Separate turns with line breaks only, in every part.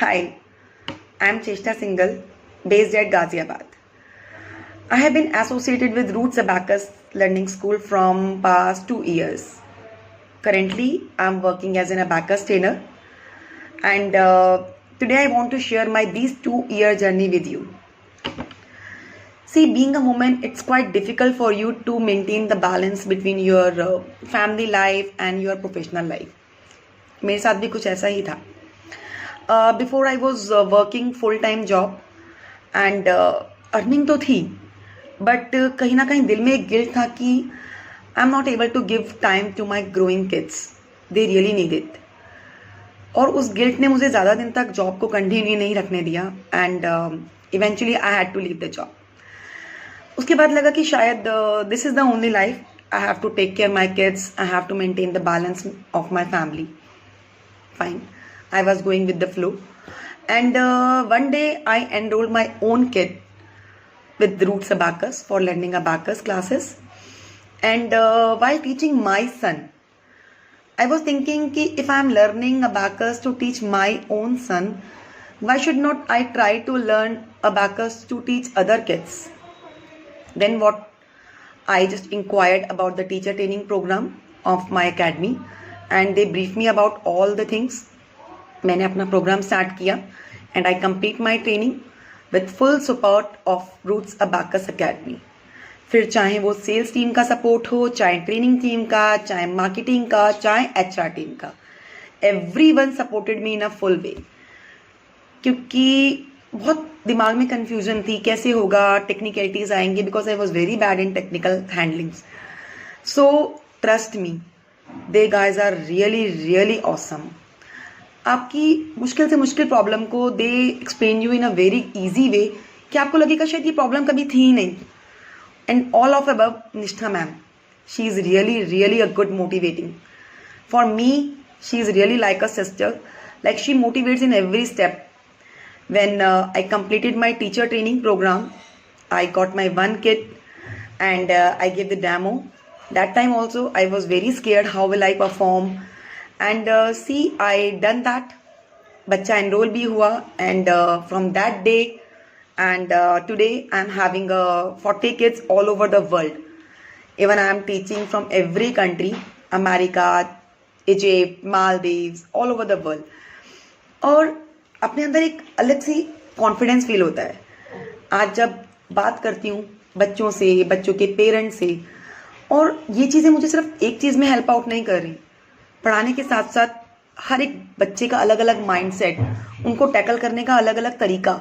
Hi, I'm Cheshta Singhal, based at Ghaziabad. I have been associated with Roots Abacus Learning School from past 2 years. Currently, I'm working as an abacus trainer, and today I want to share my these 2 year journey with you. See, being a woman, it's quite difficult for you to maintain the balance between your family life and your professional life. मेरे साथ भी कुछ ऐसा ही था. Before I was working full time job and earning तो थी, but कहीं ना कहीं दिल में एक गिल्ट था कि I am not able to give time to my growing kids, they really need it. और उस गिल्ट ने मुझे ज़्यादा दिन तक जॉब को कंटिन्यू नहीं रखने दिया and eventually I had to leave the job. उसके बाद लगा कि शायद this is the only life, I have to take care my kids, I have to maintain the balance of my family. Fine, I was going with the flow, and one day I enrolled my own kid with Roots Abacus for learning abacus classes. And while teaching my son, I was thinking कि if I am learning abacus to teach my own son, why should not I try to learn abacus to teach other kids? Then what? I just inquired about the teacher training program of my academy. And they briefed me about all the things. मैंने अपना programme start किया and I complete my training with full support of Roots Abacus Academy. फिर चाहे वो sales team का support हो, चाहे training team का, चाहे मार्केटिंग का, चाहे HR टीम का, everyone supported me in a full way. क्योंकि बहुत दिमाग में confusion थी, कैसे होगा, टेक्निकलिटीज आएंगे, because I was very bad in technical handlings. So trust me, they guys are really awesome. आपकी मुश्किल से मुश्किल प्रॉब्लम को they explain you in a very easy way कि आपको लगेगा शायद ये प्रॉब्लम कभी थी ही नहीं. एंड ऑल ऑफ अबव निष्ठा ma'am, she is really a good motivating for me. She is really like a sister, like she motivates in every step. when I completed my teacher training program, I got my one kid and I gave the demo. That time also I was very scared, how will I perform, and see, I done that. बच्चा enroll भी हुआ and from that day and today I am having 40 kids all over the world. Even I am teaching from every country, America, Egypt, Maldives, all over the world. और अपने अंदर एक अलग सी confidence feel होता है. आज जब बात करती हूँ बच्चों से, बच्चों के पेरेंट्स से, और ये चीज़ें मुझे सिर्फ एक चीज़ में हेल्प आउट नहीं कर रही. पढ़ाने के साथ साथ हर एक बच्चे का अलग अलग माइंडसेट, उनको टैकल करने का अलग अलग तरीका,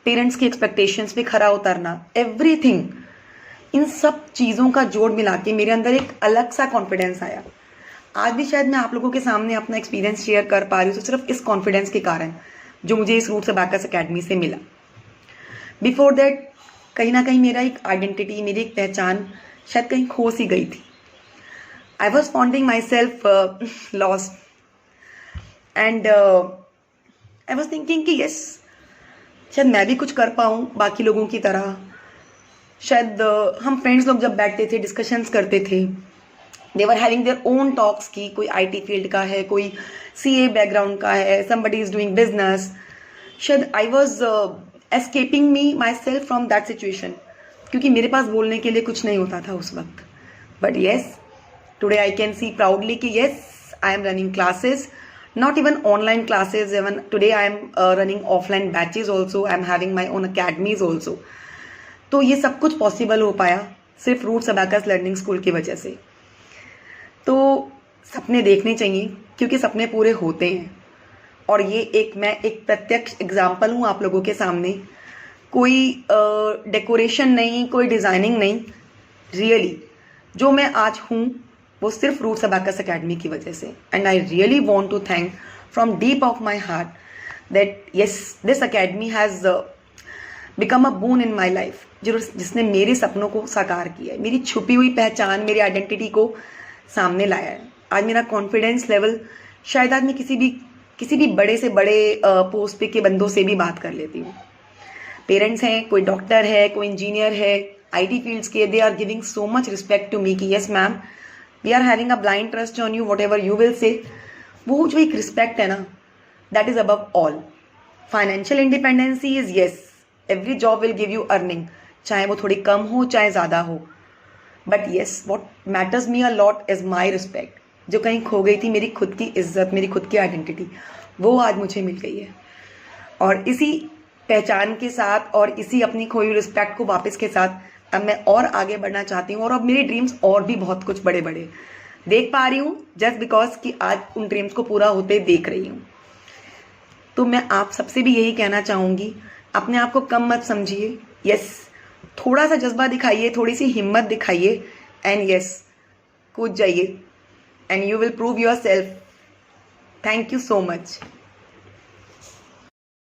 पेरेंट्स की एक्सपेक्टेशंस पे खरा उतरना, एवरीथिंग, इन सब चीज़ों का जोड़ मिला के मेरे अंदर एक अलग सा कॉन्फिडेंस आया. आज भी शायद मैं आप लोगों के सामने अपना एक्सपीरियंस शेयर कर पा रही हूँ, तो सिर्फ इस कॉन्फिडेंस के कारण जो मुझे इस रूट्स अबैकस अकेडमी से मिला. बिफोर दैट कहीं ना कहीं मेरा एक आइडेंटिटी, मेरी एक पहचान शायद कहीं खो सी गई थी. I was founding my self lost and I was thinking कि यस, शायद मैं भी कुछ कर पाऊँ बाकी लोगों की तरह. शायद हम फ्रेंड्स लोग जब बैठते थे, डिस्कशंस करते थे, they were having their own talks की कोई IT फील्ड का है, कोई CA बैकग्राउंड का है, somebody is doing business. शायद I was escaping me my self from that situation, क्योंकि मेरे पास बोलने के लिए कुछ नहीं होता था उस वक्त. But yes, today I can say proudly कि yes, I am running classes, not even online classes, even today I am running offline batches also, I am having my own academies also. तो ये सब कुछ possible हो पाया सिर्फ roots abacus learning school की वजह से. तो सपने देखने चाहिए, क्योंकि सपने पूरे होते हैं. और ये मैं एक प्रत्यक्ष एग्जाम्पल हूँ आप लोगों के सामने. कोई डेकोरेशन नहीं, कोई डिज़ाइनिंग नहीं, रियली जो मैं आज हूँ वो सिर्फ रूट्स अबैकस अकेडमी की वजह से. And I really want to thank from deep of my heart that yes, this academy has become a boon in my life, जिसने मेरे सपनों को साकार किया है, मेरी छुपी हुई पहचान, मेरी आइडेंटिटी को सामने लाया है. आज मेरा कॉन्फिडेंस लेवल, शायद आज मैं किसी भी बड़े से बड़े पोस्ट पे के बंदों से भी बात कर लेती हूँ. पेरेंट्स हैं, कोई डॉक्टर है, कोई इंजीनियर है, IT फील्ड्स के, they are giving so much respect to me कि yes ma'am, we are having a blind trust on you, whatever you will say. वो जो एक रिस्पेक्ट है ना, that is above all. Financial independency is yes, every job will give you earning, चाहे वो थोड़ी कम हो चाहे ज़्यादा हो, but yes what matters me a lot is my respect. जो कहीं खो गई थी मेरी खुद की इज्जत, मेरी खुद की आइडेंटिटी, वो आज मुझे मिल गई है। और इसी पहचान के साथ और इसी अपनी खोई हुई रिस्पेक्ट को वापस के साथ अब मैं और आगे बढ़ना चाहती हूँ, और अब मेरे ड्रीम्स और भी बहुत कुछ बड़े बड़े देख पा रही हूँ, जस्ट बिकॉज कि आज उन ड्रीम्स को पूरा होते देख रही हूँ। तो मैं आप सबसे भी यही कहना चाहूँगी, अपने आप को कम मत समझिए। यस, थोड़ा सा जज्बा दिखाइए, थोड़ी सी हिम्मत दिखाइए, एंड यस कूद जाइए, and you will prove your self. Thank you so much.